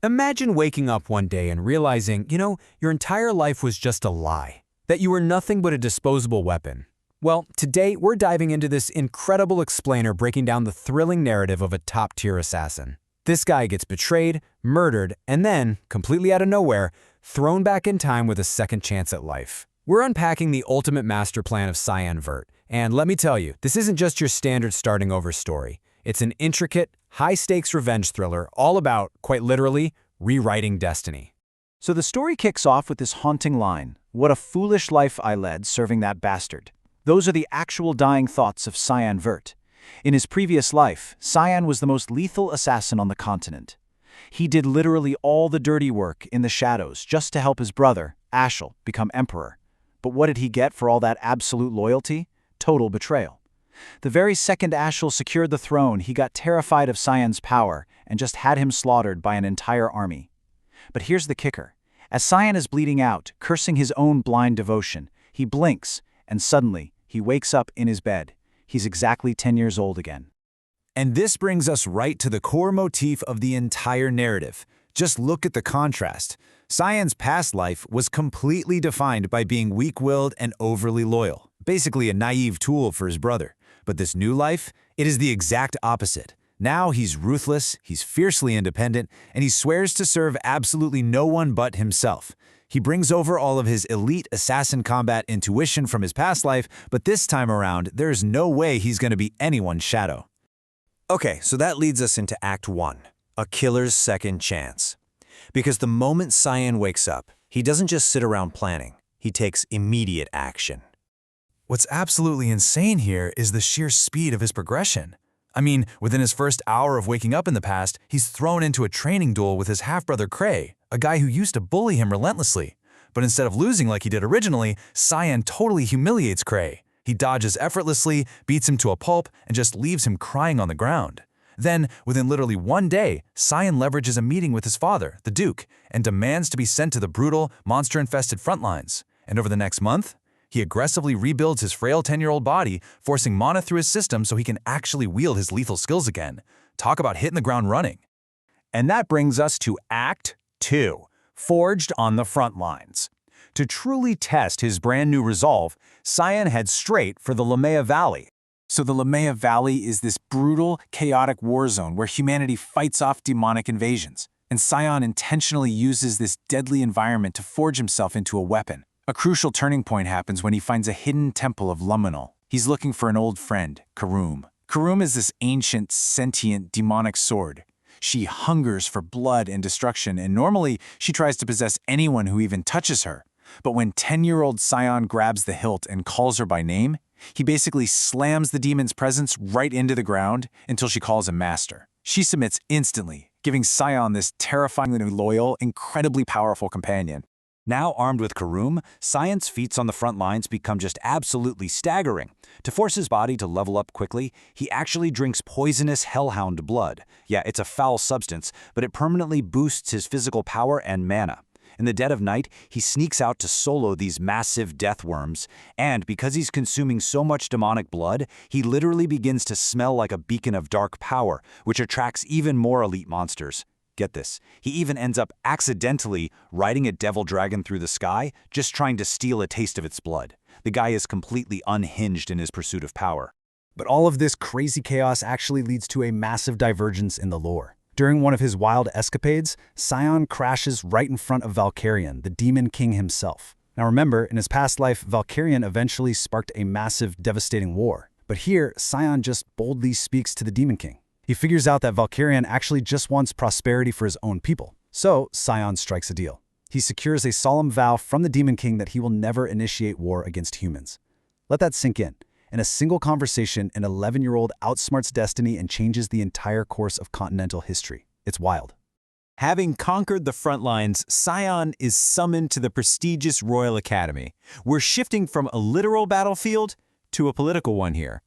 Imagine waking up one day and realizing, your entire life was just a lie, that you were nothing but a disposable weapon. Well, today we're diving into this incredible explainer breaking down the thrilling narrative of a top-tier assassin. This guy gets betrayed, murdered, and then, completely out of nowhere, thrown back in time with a second chance at life. We're unpacking the ultimate master plan of Cyan Vert, and let me tell you, this isn't just your standard starting over story. It's an intricate, high-stakes revenge thriller all about, quite literally, rewriting destiny. So the story kicks off with this haunting line, "What a foolish life I led serving that bastard." Those are the actual dying thoughts of Cyan Vert. In his previous life, Cyan was the most lethal assassin on the continent. He did literally all the dirty work in the shadows just to help his brother, Ashel, become emperor. But what did he get for all that absolute loyalty? Total betrayal. The very second Ashel secured the throne, he got terrified of Cyan's power and just had him slaughtered by an entire army. But here's the kicker. As Cyan is bleeding out, cursing his own blind devotion, he blinks, and suddenly, he wakes up in his bed. He's exactly 10 years old again. And this brings us right to the core motif of the entire narrative. Just look at the contrast. Cyan's past life was completely defined by being weak-willed and overly loyal, basically a naive tool for his brother. But this new life, it is the exact opposite. Now he's ruthless, he's fiercely independent, and he swears to serve absolutely no one but himself. He brings over all of his elite assassin combat intuition from his past life, but this time around, there's no way he's going to be anyone's shadow. Okay, so that leads us into Act 1, a killer's second chance. Because the moment Cyan wakes up, he doesn't just sit around planning, he takes immediate action. What's absolutely insane here is the sheer speed of his progression. I mean, within his first hour of waking up in the past, he's thrown into a training duel with his half-brother Cray, a guy who used to bully him relentlessly. But instead of losing like he did originally, Cyan totally humiliates Cray. He dodges effortlessly, beats him to a pulp, and just leaves him crying on the ground. Then, within literally one day, Cyan leverages a meeting with his father, the Duke, and demands to be sent to the brutal, monster-infested front lines. And over the next month, he aggressively rebuilds his frail 10-year-old body, forcing mana through his system so he can actually wield his lethal skills again. Talk about hitting the ground running. And that brings us to Act 2, Forged on the Front Lines. To truly test his brand new resolve, Cyan heads straight for the Lamea Valley. So the Lamea Valley is this brutal, chaotic war zone where humanity fights off demonic invasions. And Cyan intentionally uses this deadly environment to forge himself into a weapon. A crucial turning point happens when he finds a hidden temple of Luminol. He's looking for an old friend, Karum. Karum is this ancient, sentient, demonic sword. She hungers for blood and destruction, and normally she tries to possess anyone who even touches her. But when 10-year-old Cyan grabs the hilt and calls her by name, he basically slams the demon's presence right into the ground until she calls him master. She submits instantly, giving Cyan this terrifyingly loyal, incredibly powerful companion. Now armed with Karum, Cyan's feats on the front lines become just absolutely staggering. To force his body to level up quickly, he actually drinks poisonous hellhound blood. Yeah, it's a foul substance, but it permanently boosts his physical power and mana. In the dead of night, he sneaks out to solo these massive death worms, and because he's consuming so much demonic blood, he literally begins to smell like a beacon of dark power, which attracts even more elite monsters. Get this, he even ends up accidentally riding a devil dragon through the sky, just trying to steal a taste of its blood. The guy is completely unhinged in his pursuit of power. But all of this crazy chaos actually leads to a massive divergence in the lore. During one of his wild escapades, Cyan crashes right in front of Valkyrian, the Demon King himself. Now remember, in his past life, Valkyrian eventually sparked a massive, devastating war. But here, Cyan just boldly speaks to the Demon King. He figures out that Valkyrian actually just wants prosperity for his own people. So, Cyan strikes a deal. He secures a solemn vow from the Demon King that he will never initiate war against humans. Let that sink in. In a single conversation, an 11-year-old outsmarts destiny and changes the entire course of continental history. It's wild. Having conquered the front lines, Cyan is summoned to the prestigious Royal Academy. We're shifting from a literal battlefield to a political one here.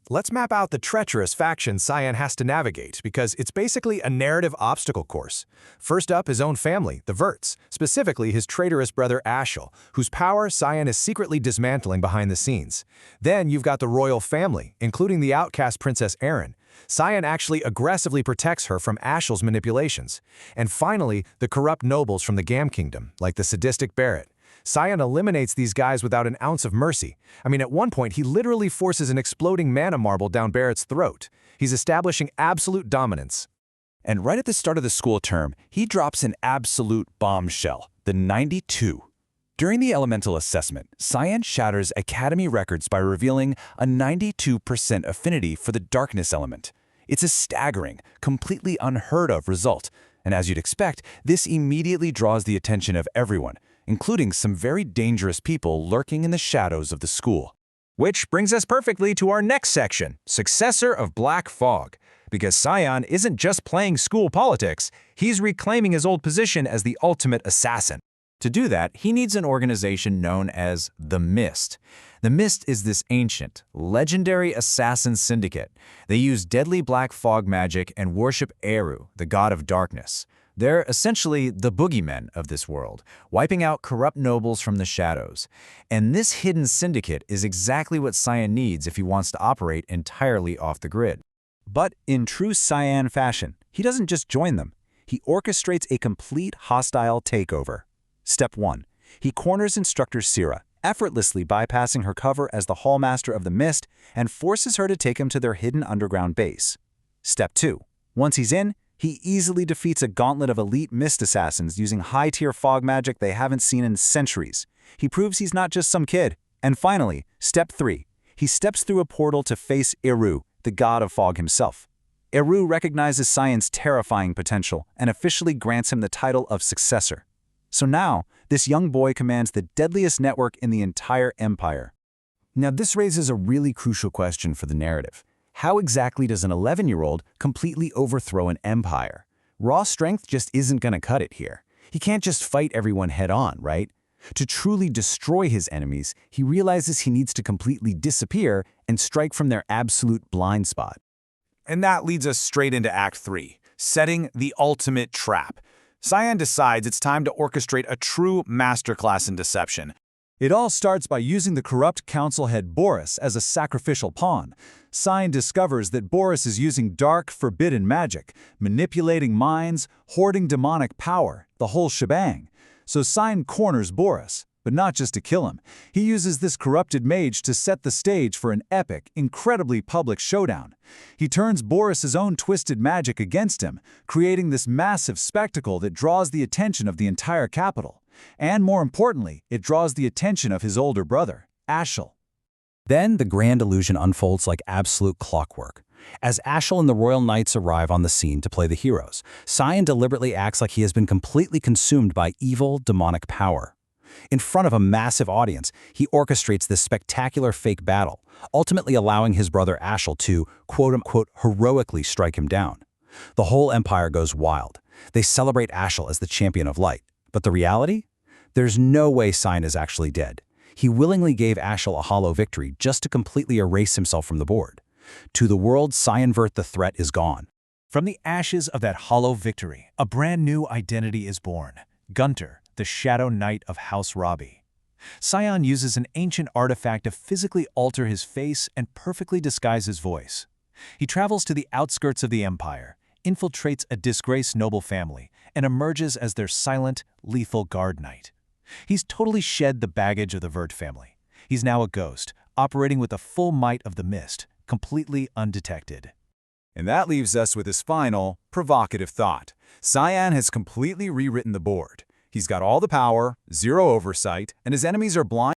Let's map out the treacherous faction Cyan has to navigate, because it's basically a narrative obstacle course. First up, his own family, the Verts, specifically his traitorous brother Ashel, whose power Cyan is secretly dismantling behind the scenes. Then you've got the royal family, including the outcast Princess Erin. Cyan actually aggressively protects her from Ashel's manipulations. And finally, the corrupt nobles from the Gam Kingdom, like the sadistic Barrett. Cyan eliminates these guys without an ounce of mercy. I mean, at one point, he literally forces an exploding mana marble down Barrett's throat. He's establishing absolute dominance. And right at the start of the school term, he drops an absolute bombshell, the 92. During the elemental assessment, Cyan shatters Academy records by revealing a 92% affinity for the darkness element. It's a staggering, completely unheard of result, and as you'd expect, this immediately draws the attention of everyone, including some very dangerous people lurking in the shadows of the school. Which brings us perfectly to our next section, Successor of Black Fog. Because Cyan isn't just playing school politics, he's reclaiming his old position as the ultimate assassin. To do that, he needs an organization known as the Mist. The Mist is this ancient, legendary assassin syndicate. They use deadly black fog magic and worship Eru, the god of darkness. They're essentially the boogeymen of this world, wiping out corrupt nobles from the shadows. And this hidden syndicate is exactly what Cyan needs if he wants to operate entirely off the grid. But in true Cyan fashion, he doesn't just join them. He orchestrates a complete hostile takeover. Step 1. He corners instructor Syrah, effortlessly bypassing her cover as the Hallmaster of the Mist and forces her to take him to their hidden underground base. Step 2. Once he's in, he easily defeats a gauntlet of elite Mist assassins using high-tier fog magic they haven't seen in centuries. He proves he's not just some kid. And finally, Step 3. He steps through a portal to face Eru, the god of fog himself. Eru recognizes Cyan's terrifying potential and officially grants him the title of successor. So now, this young boy commands the deadliest network in the entire empire. Now this raises a really crucial question for the narrative. How exactly does an 11-year-old completely overthrow an empire? Raw strength just isn't going to cut it here. He can't just fight everyone head-on, right? To truly destroy his enemies, he realizes he needs to completely disappear and strike from their absolute blind spot. And that leads us straight into Act 3, setting the ultimate trap. Cyan decides it's time to orchestrate a true masterclass in deception. It all starts by using the corrupt council head Boris as a sacrificial pawn. Cyan discovers that Boris is using dark, forbidden magic, manipulating minds, hoarding demonic power, the whole shebang. So Cyan corners Boris, but not just to kill him. He uses this corrupted mage to set the stage for an epic, incredibly public showdown. He turns Boris's own twisted magic against him, creating this massive spectacle that draws the attention of the entire capital. And more importantly, it draws the attention of his older brother, Ashel. Then the grand illusion unfolds like absolute clockwork. As Ashel and the Royal Knights arrive on the scene to play the heroes, Cyan deliberately acts like he has been completely consumed by evil, demonic power. In front of a massive audience, he orchestrates this spectacular fake battle, ultimately allowing his brother Ashel to, quote-unquote, heroically strike him down. The whole empire goes wild. They celebrate Ashel as the champion of light. But the reality? There's no way Cyan is actually dead. He willingly gave Ashel a hollow victory just to completely erase himself from the board. To the world, Cyanvert the threat is gone. From the ashes of that hollow victory, a brand new identity is born. Gunter, the Shadow Knight of House Robbie. Cyan uses an ancient artifact to physically alter his face and perfectly disguise his voice. He travels to the outskirts of the empire, infiltrates a disgraced noble family, and emerges as their silent, lethal guard knight. He's totally shed the baggage of the Vert family. He's now a ghost, operating with the full might of the Mist, completely undetected. And that leaves us with his final, provocative thought. Cyan has completely rewritten the board. He's got all the power, zero oversight, and his enemies are blind